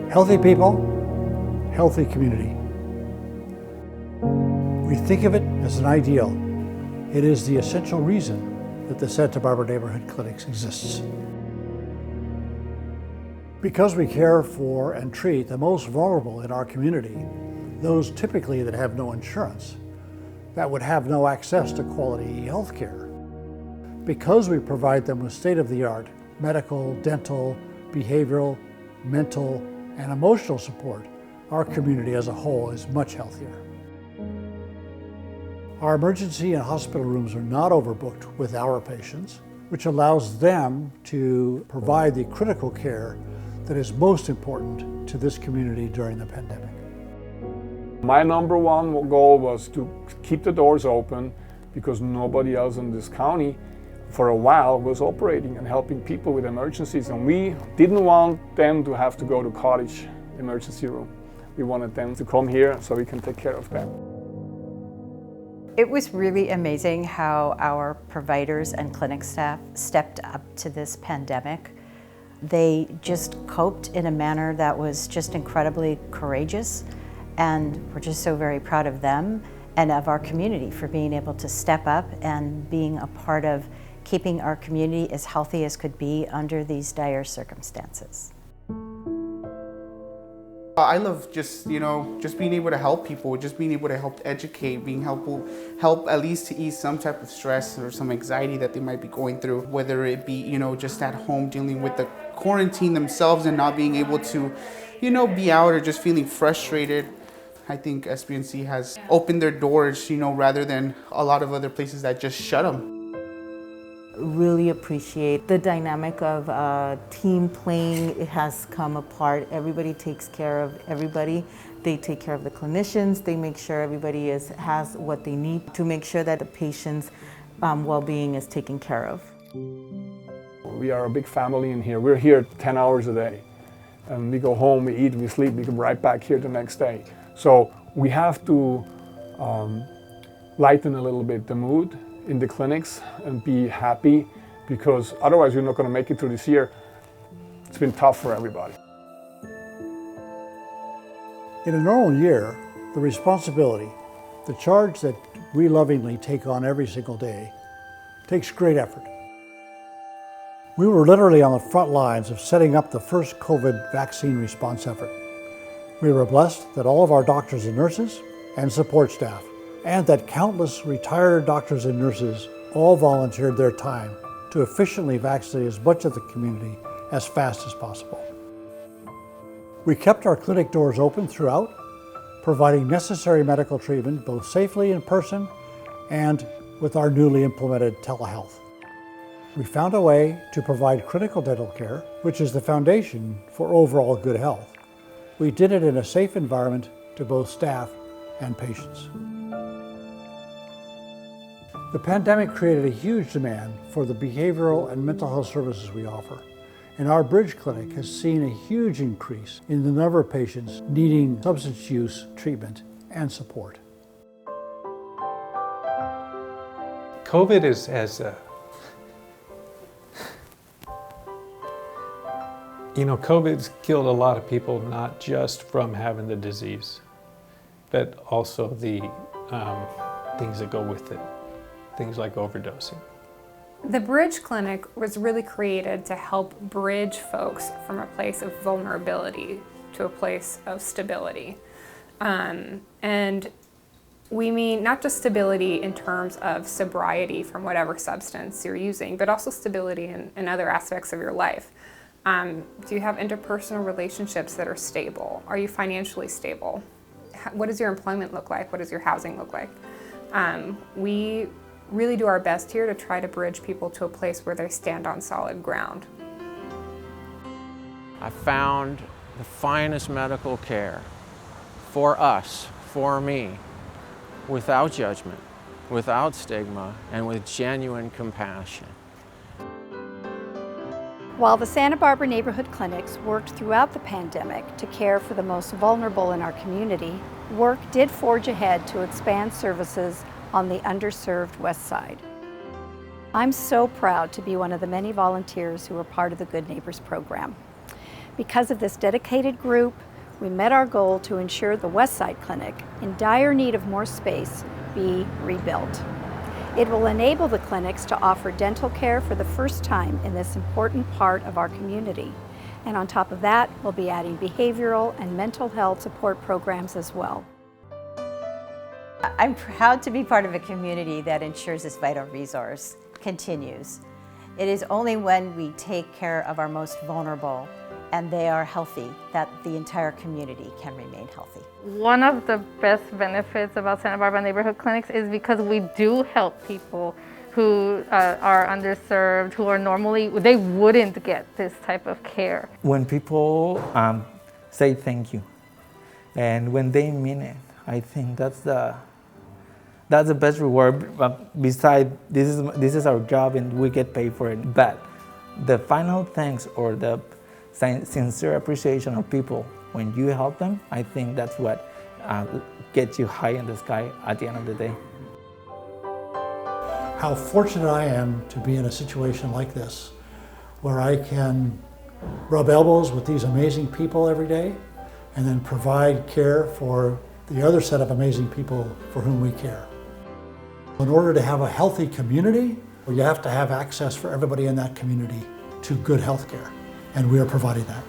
Healthy people, healthy community. We think of it as an ideal. It is the essential reason that the Santa Barbara Neighborhood Clinics exists. Because we care for and treat the most vulnerable in our community, those typically that have no insurance, that would have no access to quality health care. Because we provide them with state-of-the-art medical, dental, behavioral, mental, and emotional support, our community as a whole is much healthier. Our emergency and hospital rooms are not overbooked with our patients, which allows them to provide the critical care that is most important to this community during the pandemic. My number one goal was to keep the doors open because nobody else in this county for a while was operating and helping people with emergencies, and we didn't want them to have to go to cottage emergency room. We wanted them to come here so we can take care of them. It was really amazing how our providers and clinic staff stepped up to this pandemic. They just coped in a manner that was just incredibly courageous, and we're just so very proud of them and of our community for being able to step up and being a part of keeping our community as healthy as could be under these dire circumstances. I love just being able to help people, just being able to help educate, help at least to ease some type of stress or some anxiety that they might be going through, whether it be, just at home dealing with the quarantine themselves and not being able to, be out or just feeling frustrated. I think SBNC has opened their doors, rather than a lot of other places that just shut them. Really appreciate the dynamic of team playing. It has come apart. Everybody takes care of everybody. They take care of the clinicians. They make sure everybody has what they need to make sure that the patient's well-being is taken care of. We are a big family in here. We're here 10 hours a day. And we go home, we eat, we sleep, we come right back here the next day. So we have to lighten a little bit the mood in the clinics and be happy, because otherwise we're not going to make it through this year. It's been tough for everybody. In a normal year, the responsibility, the charge that we lovingly take on every single day, takes great effort. We were literally on the front lines of setting up the first COVID vaccine response effort. We were blessed that all of our doctors and nurses and support staff, and that countless retired doctors and nurses all volunteered their time to efficiently vaccinate as much of the community as fast as possible. We kept our clinic doors open throughout, providing necessary medical treatment both safely in person and with our newly implemented telehealth. We found a way to provide critical dental care, which is the foundation for overall good health. We did it in a safe environment to both staff and patients. The pandemic created a huge demand for the behavioral and mental health services we offer, and our Bridge Clinic has seen a huge increase in the number of patients needing substance use treatment and support. COVID COVID's killed a lot of people, not just from having the disease, but also the things that go with it. Things like overdosing. The Bridge Clinic was really created to help bridge folks from a place of vulnerability to a place of stability. And we mean not just stability in terms of sobriety from whatever substance you're using, but also stability in other aspects of your life. Do you have interpersonal relationships that are stable? Are you financially stable? What does your employment look like? What does your housing look like? We really do our best here to try to bridge people to a place where they stand on solid ground. I found the finest medical care for us, for me, without judgment, without stigma, and with genuine compassion. While the Santa Barbara Neighborhood Clinics worked throughout the pandemic to care for the most vulnerable in our community, work did forge ahead to expand services on the underserved West Side. I'm so proud to be one of the many volunteers who are part of the Good Neighbors program. Because of this dedicated group, we met our goal to ensure the Westside Clinic, in dire need of more space, be rebuilt. It will enable the clinics to offer dental care for the first time in this important part of our community. And on top of that, we'll be adding behavioral and mental health support programs as well. I'm proud to be part of a community that ensures this vital resource continues. It is only when we take care of our most vulnerable and they are healthy that the entire community can remain healthy. One of the best benefits about Santa Barbara neighborhood clinics is because we do help people who are underserved, who are normally, they wouldn't get this type of care. When people say thank you, and when they mean it, I think that's the best reward. Besides, this is our job and we get paid for it. But the final thanks or the sincere appreciation of people when you help them, I think that's what gets you high in the sky at the end of the day. How fortunate I am to be in a situation like this, where I can rub elbows with these amazing people every day and then provide care for the other set of amazing people for whom we care. In order to have a healthy community, you have to have access for everybody in that community to good health care, and we are providing that.